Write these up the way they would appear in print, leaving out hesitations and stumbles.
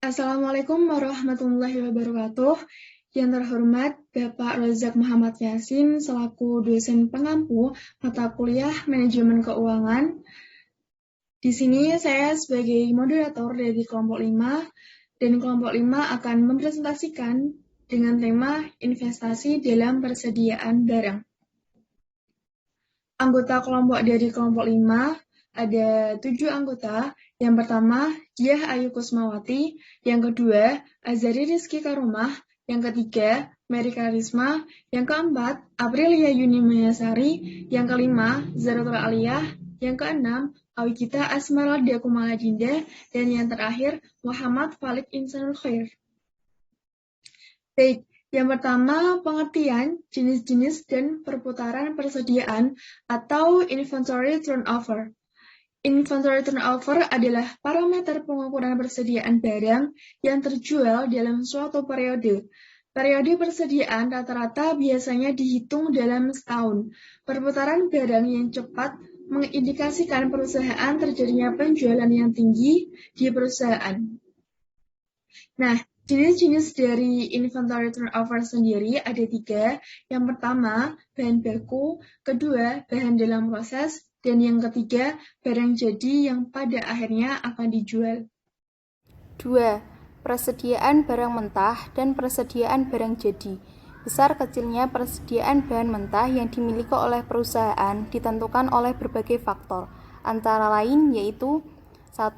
Assalamualaikum warahmatullahi wabarakatuh. Yang terhormat Bapak Rozak Muhammad Yasin selaku dosen pengampu mata kuliah Manajemen Keuangan. Di sini saya sebagai moderator dari kelompok 5 dan kelompok 5 akan mempresentasikan dengan tema investasi dalam persediaan barang. Anggota kelompok dari kelompok 5 ada 7 anggota. Yang pertama, Diah Ayu Kusmawati. Yang kedua, Azari Rizky Karomah. Yang ketiga, Mary Karisma. Yang keempat, Aprilia Yuni Mayasari. Yang kelima, Zaratul Aliyah. Yang keenam, Awigita Asmaradya Kumaladinda. Dan yang terakhir, Muhammad Falik Insanul Khair. Baik, yang pertama, pengertian jenis-jenis dan perputaran persediaan atau inventory turnover. Inventory turnover adalah parameter pengukuran persediaan barang yang terjual dalam suatu periode. Periode persediaan rata-rata biasanya dihitung dalam setahun. Perputaran barang yang cepat mengindikasikan perusahaan terjadinya penjualan yang tinggi di perusahaan. Nah, jenis-jenis dari inventory turnover sendiri ada 3. Yang pertama, bahan baku. Kedua, bahan dalam proses. Dan yang ketiga, barang jadi yang pada akhirnya akan dijual. 2. Persediaan barang mentah dan persediaan barang jadi. Besar kecilnya persediaan bahan mentah yang dimiliki oleh perusahaan ditentukan oleh berbagai faktor, antara lain yaitu 1.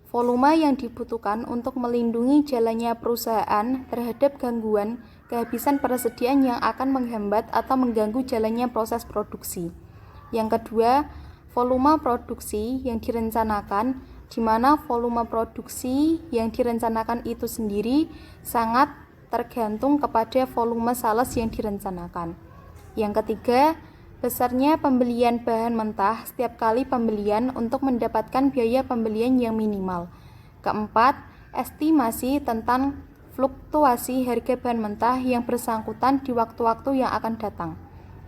Volume yang dibutuhkan untuk melindungi jalannya perusahaan terhadap gangguan kehabisan persediaan yang akan menghambat atau mengganggu jalannya proses produksi. Yang kedua, volume produksi yang direncanakan, di mana volume produksi yang direncanakan itu sendiri sangat tergantung kepada volume sales yang direncanakan. Yang ketiga, besarnya pembelian bahan mentah setiap kali pembelian untuk mendapatkan biaya pembelian yang minimal. Keempat, estimasi tentang fluktuasi harga bahan mentah yang bersangkutan di waktu-waktu yang akan datang.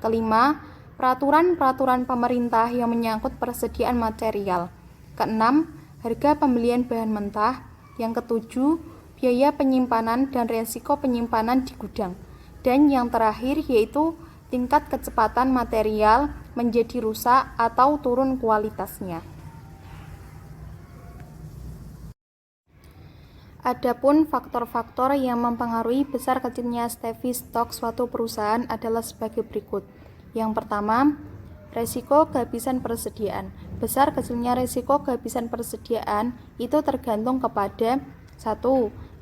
Kelima, peraturan-peraturan pemerintah yang menyangkut persediaan material. Keenam, harga pembelian bahan mentah. Yang ketujuh, biaya penyimpanan dan risiko penyimpanan di gudang. Dan yang terakhir yaitu tingkat kecepatan material menjadi rusak atau turun kualitasnya. Adapun faktor-faktor yang mempengaruhi besar kecilnya staffi stok suatu perusahaan adalah sebagai berikut. Yang pertama, resiko kehabisan persediaan. Besar kecilnya resiko kehabisan persediaan itu tergantung kepada 1.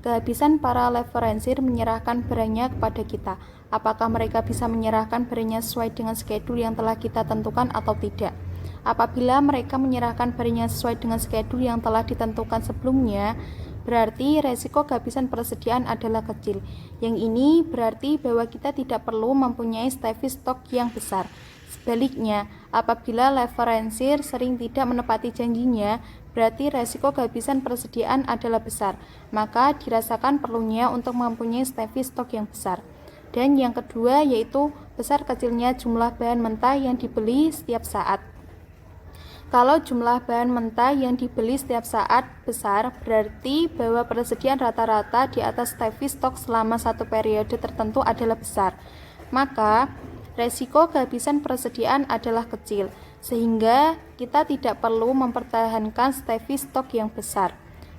Kehabisan para leveransir menyerahkan barangnya kepada kita. Apakah mereka bisa menyerahkan barangnya sesuai dengan schedule yang telah kita tentukan atau tidak? Apabila mereka menyerahkan barangnya sesuai dengan schedule yang telah ditentukan sebelumnya, berarti resiko kehabisan persediaan adalah kecil. Yang ini berarti bahwa kita tidak perlu mempunyai staffi stok yang besar. Sebaliknya, apabila leveransir sering tidak menepati janjinya, berarti resiko kehabisan persediaan adalah besar. Maka dirasakan perlunya untuk mempunyai staffi stok yang besar. Dan yang kedua yaitu besar kecilnya jumlah bahan mentah yang dibeli setiap saat. Kalau jumlah bahan mentah yang dibeli setiap saat besar, berarti bahwa persediaan rata-rata di atas staffi stok selama satu periode tertentu adalah besar. Maka, resiko kehabisan persediaan adalah kecil, sehingga kita tidak perlu mempertahankan staffi stok yang besar.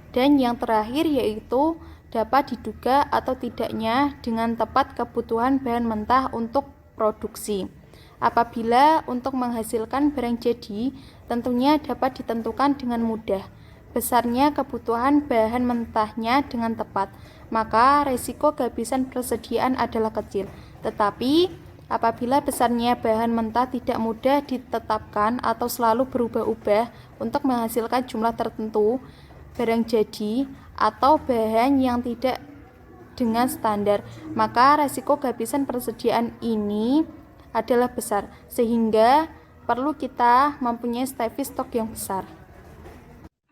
Dan yang terakhir yaitu dapat diduga atau tidaknya dengan tepat kebutuhan bahan mentah untuk produksi. Apabila untuk menghasilkan barang jadi, tentunya dapat ditentukan dengan mudah. Besarnya kebutuhan bahan mentahnya dengan tepat, maka risiko kehabisan persediaan adalah kecil. Tetapi, apabila besarnya bahan mentah tidak mudah ditetapkan atau selalu berubah-ubah untuk menghasilkan jumlah tertentu barang jadi atau bahan yang tidak dengan standar, maka risiko kehabisan persediaan ini adalah besar, sehingga perlu kita mempunyai staffi stok yang besar.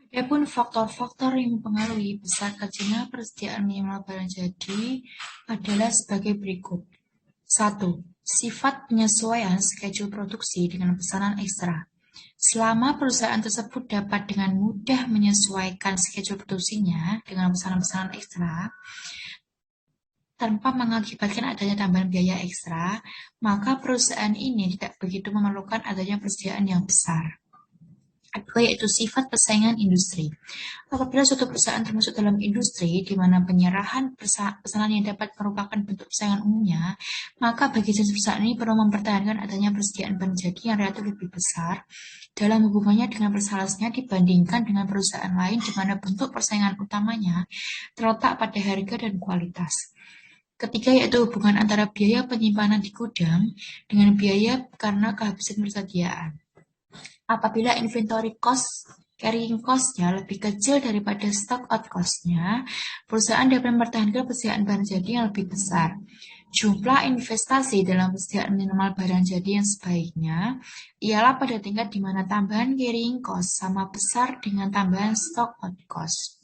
Adapun faktor-faktor yang mempengaruhi besar kecilnya persediaan minimal barang jadi adalah sebagai berikut. 1. Sifat penyesuaian schedule produksi dengan pesanan ekstra. Selama perusahaan tersebut dapat dengan mudah menyesuaikan schedule produksinya dengan pesanan-pesanan ekstra, tanpa mengakibatkan adanya tambahan biaya ekstra, maka perusahaan ini tidak begitu memerlukan adanya persediaan yang besar. Kedua yaitu sifat persaingan industri. Apabila suatu perusahaan termasuk dalam industri di mana penyerahan pesanan yang dapat merupakan bentuk persaingan umumnya, maka bagi jenis perusahaan ini perlu mempertahankan adanya persediaan bahan jadi yang relatif lebih besar dalam hubungannya dengan persalasnya dibandingkan dengan perusahaan lain di mana bentuk persaingan utamanya terletak pada harga dan kualitas. Ketiga yaitu hubungan antara biaya penyimpanan di gudang dengan biaya karena kehabisan persediaan. Apabila inventory cost, carrying cost-nya lebih kecil daripada stock out cost-nya, perusahaan dapat mempertahankan persediaan barang jadi yang lebih besar. Jumlah investasi dalam persediaan minimal barang jadi yang sebaiknya ialah pada tingkat di mana tambahan carrying cost sama besar dengan tambahan stock out cost.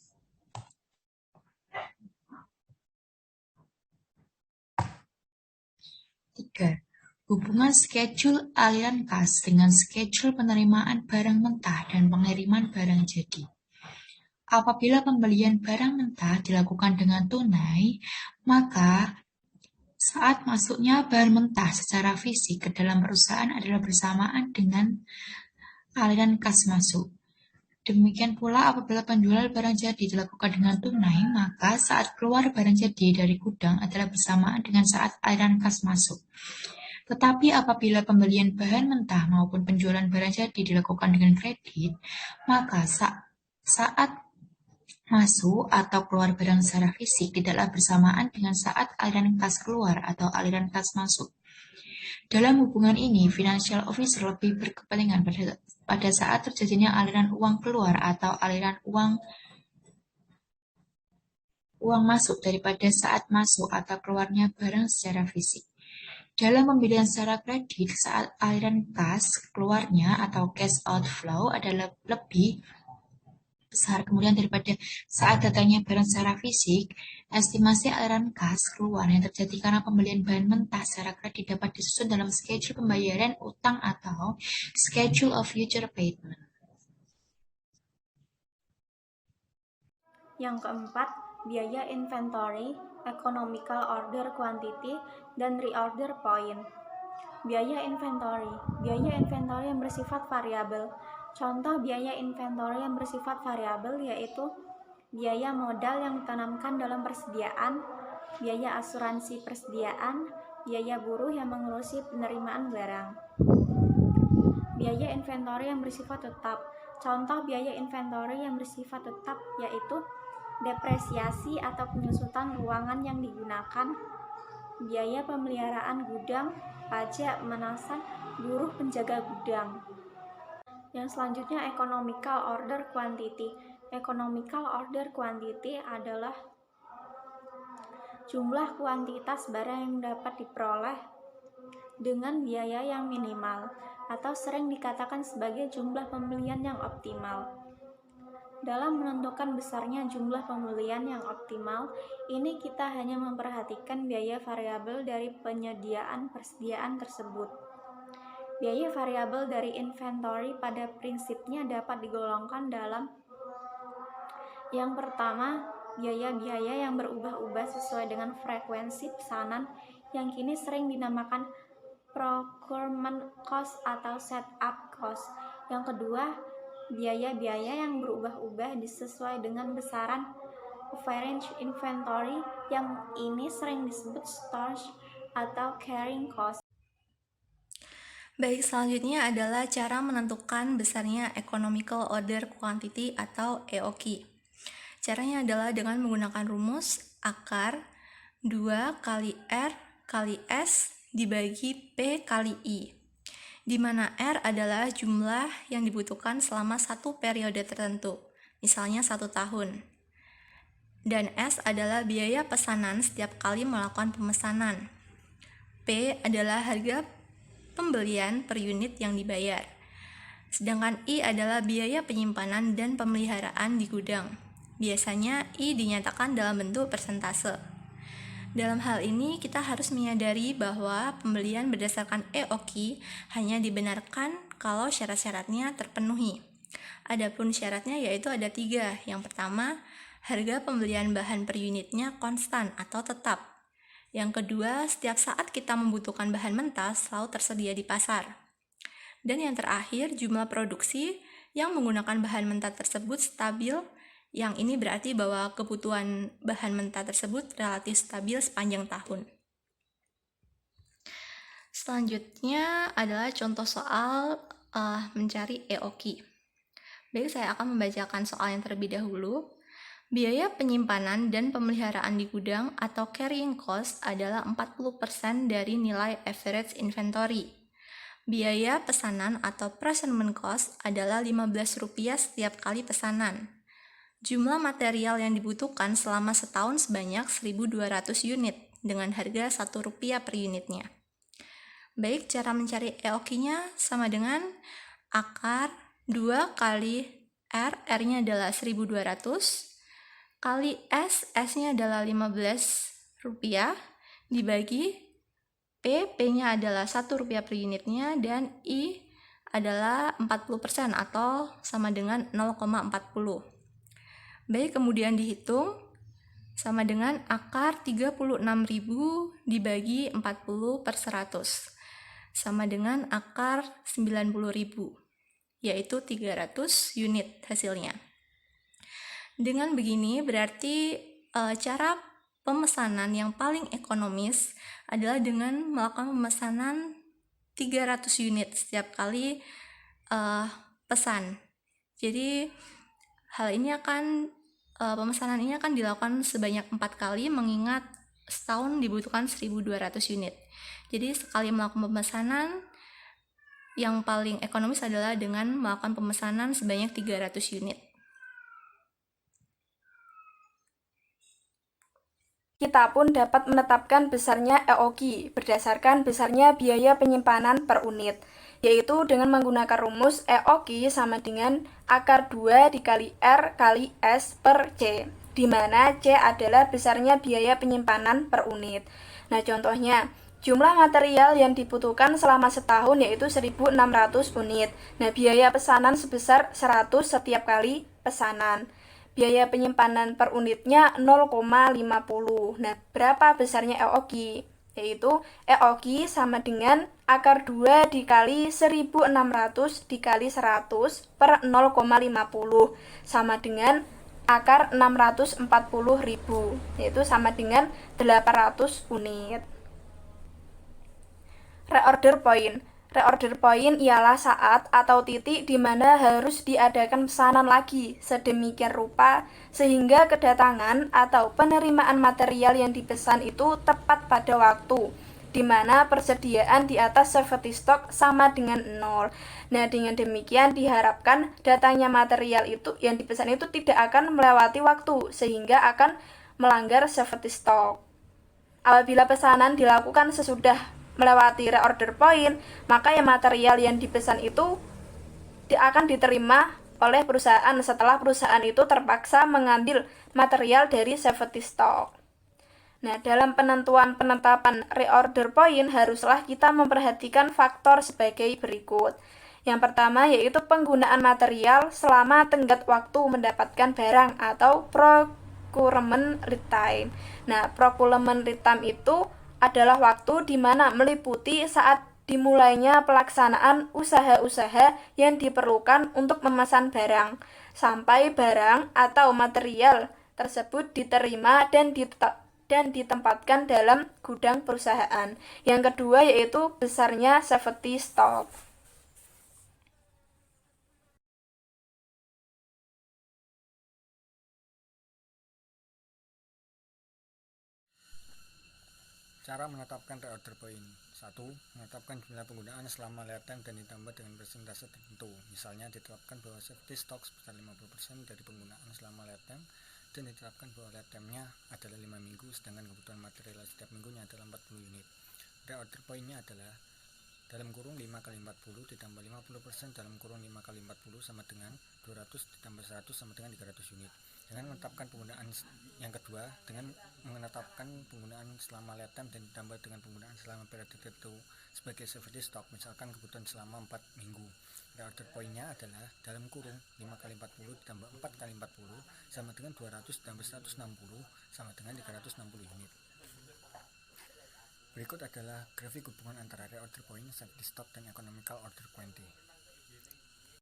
Tiga. Hubungan schedule aliran kas dengan schedule penerimaan barang mentah dan pengiriman barang jadi. Apabila pembelian barang mentah dilakukan dengan tunai, maka saat masuknya bahan mentah secara fisik ke dalam perusahaan adalah bersamaan dengan aliran kas masuk. Demikian pula apabila penjualan barang jadi dilakukan dengan tunai, maka saat keluar barang jadi dari gudang adalah bersamaan dengan saat aliran kas masuk. Tetapi apabila pembelian bahan mentah maupun penjualan barang jadi dilakukan dengan kredit, maka saat masuk atau keluar barang secara fisik tidaklah bersamaan dengan saat aliran kas keluar atau aliran kas masuk. Dalam hubungan ini, financial officer lebih berkepentingan pada saat terjadinya aliran uang keluar atau aliran uang masuk daripada saat masuk atau keluarnya barang secara fisik. Dalam pembelian secara kredit, saat aliran kas keluarnya atau cash outflow adalah lebih besar kemudian daripada saat datangnya barang secara fisik, estimasi aliran kas keluar yang terjadi karena pembelian bahan mentah secara kredit dapat disusun dalam schedule pembayaran utang atau schedule of future payment. Yang keempat, biaya inventory, economical order quantity, dan reorder point. Biaya inventory yang bersifat variabel. Contoh biaya inventory yang bersifat variabel yaitu biaya modal yang ditanamkan dalam persediaan, biaya asuransi persediaan, biaya buruh yang mengurusi penerimaan barang. Biaya inventory yang bersifat tetap. Contoh biaya inventory yang bersifat tetap yaitu depresiasi atau penyusutan ruangan yang digunakan, biaya pemeliharaan gudang, pajak, menasan, buruh penjaga gudang. Yang selanjutnya economical order quantity. Economical order quantity adalah jumlah kuantitas barang yang dapat diperoleh dengan biaya yang minimal atau sering dikatakan sebagai jumlah pembelian yang optimal. Dalam menentukan besarnya jumlah pembelian yang optimal, ini kita hanya memperhatikan biaya variabel dari persediaan tersebut. Biaya variabel dari inventory pada prinsipnya dapat digolongkan dalam yang pertama, biaya-biaya yang berubah-ubah sesuai dengan frekuensi pesanan yang kini sering dinamakan procurement cost atau setup cost. Yang kedua, biaya-biaya yang berubah-ubah disesuai dengan besaran average inventory yang ini sering disebut storage atau carrying cost. Baik, selanjutnya adalah cara menentukan besarnya economical order quantity atau EOQ. Caranya adalah dengan menggunakan rumus akar 2 kali R kali S dibagi P kali I, di mana R adalah jumlah yang dibutuhkan selama satu periode tertentu, misalnya 1 tahun. Dan S adalah biaya pesanan setiap kali melakukan pemesanan. P adalah harga pembelian per unit yang dibayar. Sedangkan I adalah biaya penyimpanan dan pemeliharaan di gudang. Biasanya I dinyatakan dalam bentuk persentase. Dalam hal ini, kita harus menyadari bahwa pembelian berdasarkan EOQ hanya dibenarkan kalau syarat-syaratnya terpenuhi. Adapun syaratnya yaitu ada 3. Yang pertama, harga pembelian bahan per unitnya konstan atau tetap. Yang kedua, setiap saat kita membutuhkan bahan mentah selalu tersedia di pasar. Dan yang terakhir, jumlah produksi yang menggunakan bahan mentah tersebut stabil. Yang ini berarti bahwa kebutuhan bahan mentah tersebut relatif stabil sepanjang tahun. Selanjutnya adalah contoh soal mencari EOQ. Baik, saya akan membacakan soal yang terlebih dahulu. Biaya penyimpanan dan pemeliharaan di gudang atau carrying cost adalah 40% dari nilai average inventory. Biaya pesanan atau presentment cost adalah Rp15 setiap kali pesanan. Jumlah material yang dibutuhkan selama setahun sebanyak 1.200 unit dengan harga Rp1 per unitnya. Baik, cara mencari EOQ-nya sama dengan akar 2 kali R, R-nya adalah 1.200, kali S, S-nya adalah Rp15, dibagi P, P-nya adalah Rp1 per unitnya, dan I adalah 40% atau sama dengan 0,40. Baik, kemudian dihitung sama dengan akar 36.000 dibagi 40 per 100, sama dengan akar 90.000, yaitu 300 unit hasilnya. Dengan begini berarti cara pemesanan yang paling ekonomis adalah dengan melakukan pemesanan 300 unit setiap kali pesan. Jadi pemesanan ini akan dilakukan sebanyak 4 kali mengingat setahun dibutuhkan 1.200 unit. Jadi sekali melakukan pemesanan yang paling ekonomis adalah dengan melakukan pemesanan sebanyak 300 unit. Kita pun dapat menetapkan besarnya EOQ berdasarkan besarnya biaya penyimpanan per unit, yaitu dengan menggunakan rumus EOQ sama dengan akar 2 dikali R kali S per C, di mana C adalah besarnya biaya penyimpanan per unit. Nah, contohnya, jumlah material yang dibutuhkan selama setahun yaitu 1.600 unit. Nah, biaya pesanan sebesar 100 setiap kali pesanan. Biaya penyimpanan per unitnya 0,50. Nah, berapa besarnya EOQ? Yaitu EOQ sama dengan akar 2 dikali 1.600 dikali 100 per 0,50 sama dengan akar 640.000, yaitu sama dengan 800 unit. Reorder point. Reorder point ialah saat atau titik di mana harus diadakan pesanan lagi sedemikian rupa sehingga kedatangan atau penerimaan material yang dipesan itu tepat pada waktu, di mana persediaan di atas safety stock sama dengan 0. Nah, dengan demikian diharapkan datangnya material itu yang dipesan itu tidak akan melewati waktu sehingga akan melanggar safety stock. Apabila pesanan dilakukan sesudah melewati reorder point, maka yang material yang dipesan itu akan diterima oleh perusahaan setelah perusahaan itu terpaksa mengambil material dari safety stock. Nah, dalam penetapan reorder point haruslah kita memperhatikan faktor sebagai berikut. Yang pertama yaitu penggunaan material selama tenggat waktu mendapatkan barang atau procurement lead time. Nah, procurement lead time itu adalah waktu di mana meliputi saat dimulainya pelaksanaan usaha-usaha yang diperlukan untuk memesan barang, sampai barang atau material tersebut diterima dan ditempatkan dalam gudang perusahaan. Yang kedua yaitu besarnya safety stock. Cara menetapkan reorder point. 1. Menetapkan jumlah penggunaan selama lead time dan ditambah dengan persentase tertentu. Misalnya ditetapkan bahwa safety stock sebesar 50% dari penggunaan selama lead time dan ditetapkan bahwa lead time-nya adalah 5 minggu sedangkan kebutuhan material setiap minggunya adalah 40 unit. Reorder point-nya adalah dalam kurung 5 kali 40 ditambah 50% dalam kurung 5 kali 40 sama dengan 200 ditambah 100 sama dengan 300 unit. Dengan menetapkan penggunaan yang kedua, dengan menetapkan penggunaan selama lead time dan ditambah dengan penggunaan selama periode tertentu sebagai safety stock, misalkan kebutuhan selama 4 minggu. Reorder point-nya adalah dalam kurung 5x40 ditambah 4x40 sama dengan 200 ditambah 160 sama dengan 360 unit. Berikut adalah grafik hubungan antara reorder point, safety stock, dan economical order quantity.